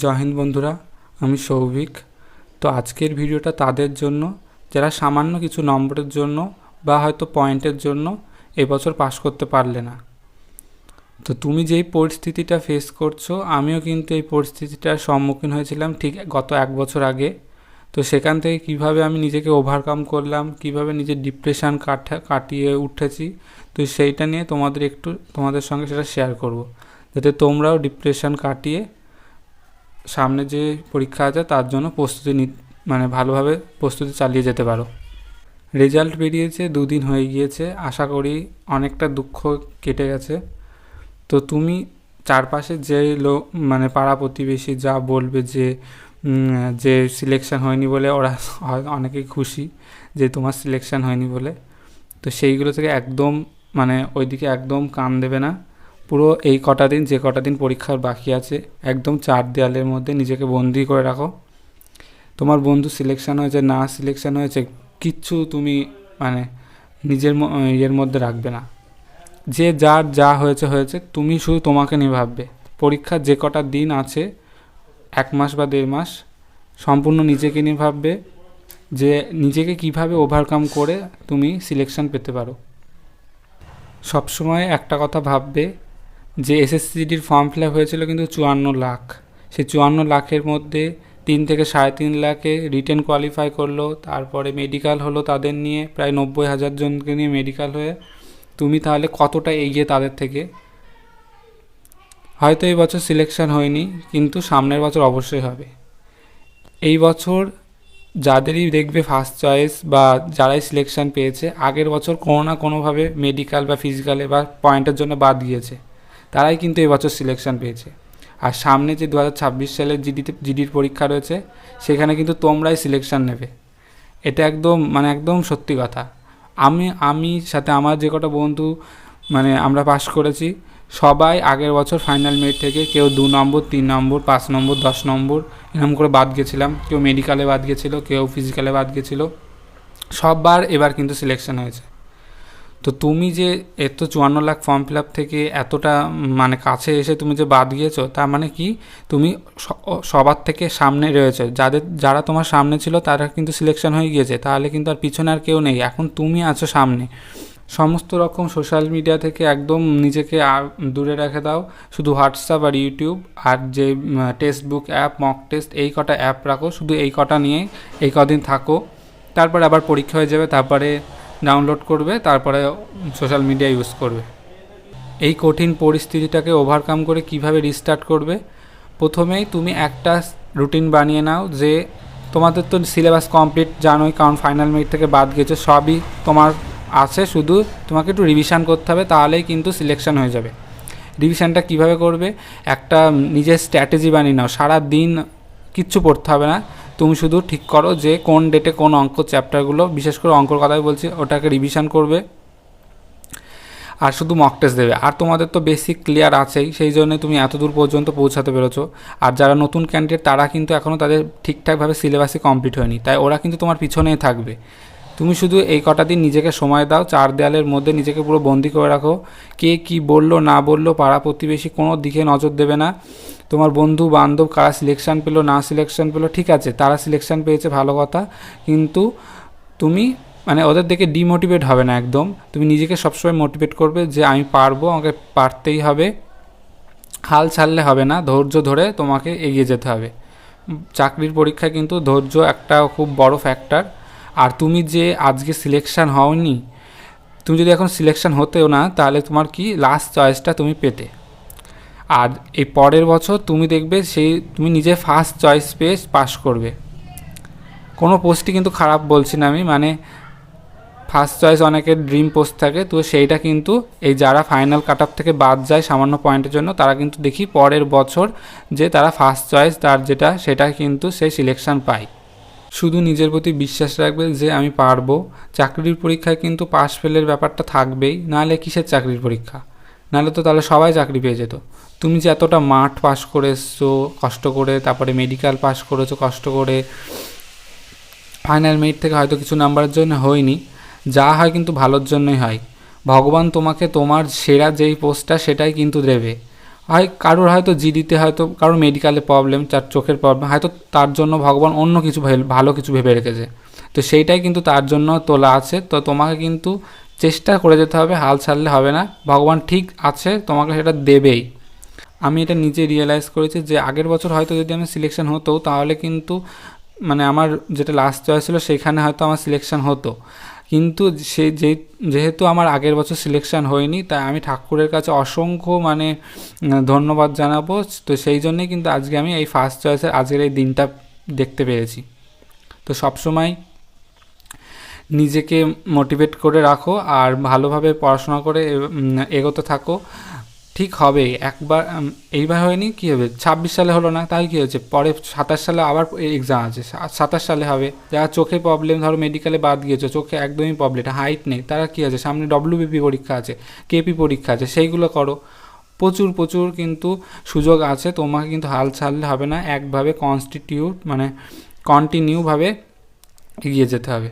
জয় হিন্দ বন্ধুরা, আমি সৌভিক। তো আজকের ভিডিওটা তাদের জন্য যারা সামান্য কিছু নম্বরের জন্য বা হয়তো পয়েন্টের জন্য এবছর পাশ করতে পারলে না। তো তুমি যেই পরিস্থিতিটা ফেস করছো, আমিও কিন্তু এই পরিস্থিতিটার সম্মুখীন হয়েছিলাম ঠিক গত 1 বছর আগে। তো সেখান থেকে কিভাবে আমি নিজেকে ওভারকাম করলাম, কিভাবে নিজের ডিপ্রেশন কাটিয়ে উঠেছি, তো সেইটা নিয়ে তোমাদের সঙ্গে সেটা শেয়ার করব, যাতে তোমরাও ডিপ্রেশন কাটিয়ে সামনে যে পরীক্ষা আছে তার জন্য ভালোভাবে প্রস্তুতি চালিয়ে যেতে পারো। রেজাল্ট বেরিয়েছে, 2 দিন হয়ে গিয়েছে। আশা করি অনেকটা দুঃখ কেটে গেছে। তো তুমি চারপাশে যে পাড়া প্রতিবেশী যা বলবে যে সিলেকশন হয়নি বলে, ওরা অনেকেই খুশি যে তোমার সিলেকশন হয়নি বলে। তো সেইগুলো থেকে একদম ওইদিকে একদম কান দেবে না। পুরো এই কটা দিন, যে কটা দিন পরীক্ষার বাকি আছে, একদম 4 দেওয়ালের মধ্যে নিজেকে বন্দি করে রাখো। তোমার বন্ধু সিলেকশন হয়েছে না সিলেকশন হয়েছে কিচ্ছু তুমি নিজের ইয়ের মধ্যে রাখবে না। যে যার যা হয়েছে হয়েছে, তুমি শুধু তোমাকে নিয়ে ভাববে। পরীক্ষার যে কটা দিন আছে, 1 মাস বা 1.5 মাস, সম্পূর্ণ নিজেকে নিয়ে ভাববে যে নিজেকে কিভাবে ওভারকাম করে তুমি সিলেকশন পেতে পারো। সবসময় একটা কথা ভাববে যে এসএসসিডির ফর্ম ফিল আপ হয়েছিল কিন্তু 54 লাখ। সেই 54 লাখের মধ্যে 3 থেকে 3.5 লাখে রিটেন কোয়ালিফাই করলো, তারপরে মেডিকেল হলো তাদের নিয়ে, প্রায় 90,000 জনকে নিয়ে মেডিকেল হয়ে। তুমি তাহলে কতটা এগিয়ে তাদের থেকে। হয়তো এই বছর সিলেকশন হয়নি, কিন্তু সামনের বছর অবশ্যই হবে। এই বছর যাদেরই দেখবে ফার্স্ট চয়েস বা যারাই সিলেকশন পেয়েছে, আগের বছর কোনো না কোনোভাবে মেডিকেল বা ফিজিক্যালে বা পয়েন্টের জন্য বাদ গিয়েছে, তারাই কিন্তু এবছর সিলেকশন পেয়েছে। আর সামনে যে 2026 সালের জিডির পরীক্ষা রয়েছে, সেখানে কিন্তু তোমরাই সিলেকশন নেবে। এটা একদম সত্যি কথা। আমি সাথে আমার যে কটা বন্ধু আমরা পাস করেছি, সবাই আগের বছর ফাইনাল মেরিট থেকে কেউ 2 নম্বর, 3 নম্বর, 5 নম্বর, 10 নম্বর এরকম করে বাদ গেছিলাম। কেউ মেডিকেলে বাদ গেছিলো, কেউ ফিজিক্যালে বাদ গেছিলো। সববার এবার কিন্তু সিলেকশন হয়েছে। তো তুমি যে 54 লাখ ফর্ম ফিল আপ থেকে এতটা কাছে এসে তুমি যে বাদ গিয়েছো, তার মানে কি তুমি সবার থেকে সামনে রয়েছে। যারা তোমার সামনে ছিল তারা কিন্তু সিলেকশন হয়ে গিয়েছে, তাহলে কিন্তু আর পিছনে আর কেউ নেই, এখন তুমি আছো সামনে। সমস্ত রকম সোশ্যাল মিডিয়া থেকে একদম নিজেকে দূরে রেখে দাও। শুধু হোয়াটসঅ্যাপ আর ইউটিউব আর যে text book app, mock test, এই কটা অ্যাপ রাখো। শুধু এই কটা নিয়ে এই কদিন থাকো, তারপরে আবার পরীক্ষা হয়ে যাবে, তারপরে ডাউনলোড করবে, তারপরে সোশ্যাল মিডিয়া ইউজ করবে। এই কঠিন পরিস্থিতিটাকে ওভারকাম করে কিভাবে রিস্টার্ট করবে, প্রথমেই তুমি একটা রুটিন বানিয়ে নাও যে তোমাদের তো সিলেবাস কমপ্লিট জানোই, কারণ ফাইনাল মেরিট থেকে বাদ গেছে, সবই তোমার আছে, শুধু তোমাকে একটু রিভিশন করতে হবে, তাহলেই কিন্তু সিলেকশন হয়ে যাবে। রিভিশনটা কিভাবে করবে, একটা নিজের স্ট্র্যাটেজি বানিয়ে নাও। সারা দিন কিচ্ছু পড়তে হবে না, তুমি শুধু ঠিক করো যে কোন ডেটে কোন অঙ্ক চ্যাপ্টারগুলো, বিশেষ করে অঙ্কর কথাই বলছি, ওটাকে রিভিশন করবে আর শুধু মক টেস্ট দেবে। আর তোমাদের তো বেসিক ক্লিয়ার আছেই, সেই জন্য তুমি এত দূর পর্যন্ত পৌঁছাতে পেরেছো। আর যারা নতুন ক্যান্ডিডেট, তারা কিন্তু এখনও তাদের ঠিকঠাকভাবে সিলেবাসই কমপ্লিট হয়নি, তাই ওরা কিন্তু তোমার পিছনেই থাকবে। তুমি শুধু এই কটা দিন নিজেকে সময় দাও, 4 দেওয়ালের মধ্যে নিজেকে পুরো বন্দি করে রাখো। কে কী বললো না বললো, পাড়া প্রতিবেশী কোনো দিকে নজর দেবে না। তোমার বন্ধু বান্ধব কারা সিলেকশান পেলো না সিলেকশান পেলো, ঠিক আছে, তারা সিলেকশান পেয়েছে, ভালো কথা, কিন্তু তুমি ওদের দেখে ডিমোটিভেট হবে না একদম। তুমি নিজেকে সবসময় মোটিভেট করবে যে আমি পারবো, আমাকে পারতেই হবে। হাল ছাড়লে হবে না, ধৈর্য ধরে তোমাকে এগিয়ে যেতে হবে। চাকরির পরীক্ষায় কিন্তু ধৈর্য একটা খুব বড় ফ্যাক্টর। আর তুমি যে আজকে সিলেকশান হওনি, তুমি যদি এখন সিলেকশান হতেও না, তাহলে তোমার কি লাস্ট চয়েসটা তুমি পেতে। আর এই পরের বছর তুমি দেখবে তুমি নিজে ফার্স্ট চয়েস পেয়ে পাস করবে। কোনো পোস্টই কিন্তু খারাপ বলছি না আমি, ফার্স্ট চয়েস অনেকের ড্রিম পোস্ট থাকে, তো সেইটা কিন্তু এই যারা ফাইনাল কাট অফ থেকে বাদ যায় সামান্য পয়েন্টের জন্য, তারা কিন্তু দেখি পরের বছর যে তারা ফার্স্ট চয়েস তার সেটা কিন্তু সেই সিলেকশান পায়। শুধু নিজের প্রতি বিশ্বাস রাখবে যে আমি পারবো। চাকরির পরীক্ষায় কিন্তু পাস ফেলের ব্যাপারটা থাকবেই, নাহলে কিসের চাকরির পরীক্ষা, নাহলে তো তাহলে সবাই চাকরি পেয়ে যেত। তুমি যে এতটা মাঠ পাস করে এসছো কষ্ট করে, তারপরে মেডিকেল পাস করেছো কষ্ট করে, ফাইনাল মেরিট থেকে হয়তো কিছু নাম্বারের জন্য হয়নি, যা হয় কিন্তু ভালোর জন্যই হয়। ভগবান তোমাকে তোমার সেরা যেই পোস্টটা সেটাই কিন্তু দেবে। হয় কারোর হয়তো জিডিতে, হয়তো কারোর মেডিকেলে প্রবলেম, যার চোখের প্রবলেম, হয়তো তার জন্য ভগবান অন্য কিছু ভালো কিছু ভেবে রেখেছে। তো সেইটাই কিন্তু তার জন্য তোলা আছে। তো তোমাকে কিন্তু চেষ্টা করে যেতে হবে, হাল ছাড়লে হবে না, ভগবান ঠিক আছে, তোমাকে সেটা দেবেই। আমি এটা নিজে রিয়েলাইজ করেছি যে আগের বছর হয়তো যদি আমি সিলেকশন হতো তাহলে কিন্তু মানে আমার যেটা লাস্ট চয়েস ছিল সেখানে হয়তো আমার সিলেকশন হতো, কিন্তু যেহেতু আমার আগের বছর সিলেকশন হয়নি, তাই আমি ঠাকুরের কাছে অসংখ্য মানে ধন্যবাদ জানাবো। তো সেই জন্যেই কিন্তু আজকে আমি এই ফার্স্ট চয়েসের আজকের এই দিনটা দেখতে পেরেছি। তো সবসময় নিজেকে মোটিভেট করে রাখো আর ভালোভাবে পড়াশোনা করে এগোতে থাকো, ঠিক হবে। একবার এইবার হয়নি কী হবে, 26 সালে হলো না তাই কী হয়েছে, পরে 27 সালে আবার এক্সাম আছে, 27 সালে হবে। যারা চোখে প্রবলেম, ধরো মেডিকেলে বাদ গিয়েছো, চোখে একদমই প্রবলেম, হাইট নেই, তারা কী আছে, সামনে ডব্লিউবিপি পরীক্ষা আছে, কেপি পরীক্ষা আছে, সেইগুলো করো। প্রচুর প্রচুর কিন্তু সুযোগ আছে, তোমাকে কিন্তু হাল ছাড়লে হবে না, একভাবে কনস্টিটিউট মানে কন্টিনিউভাবে এগিয়ে যেতে হবে।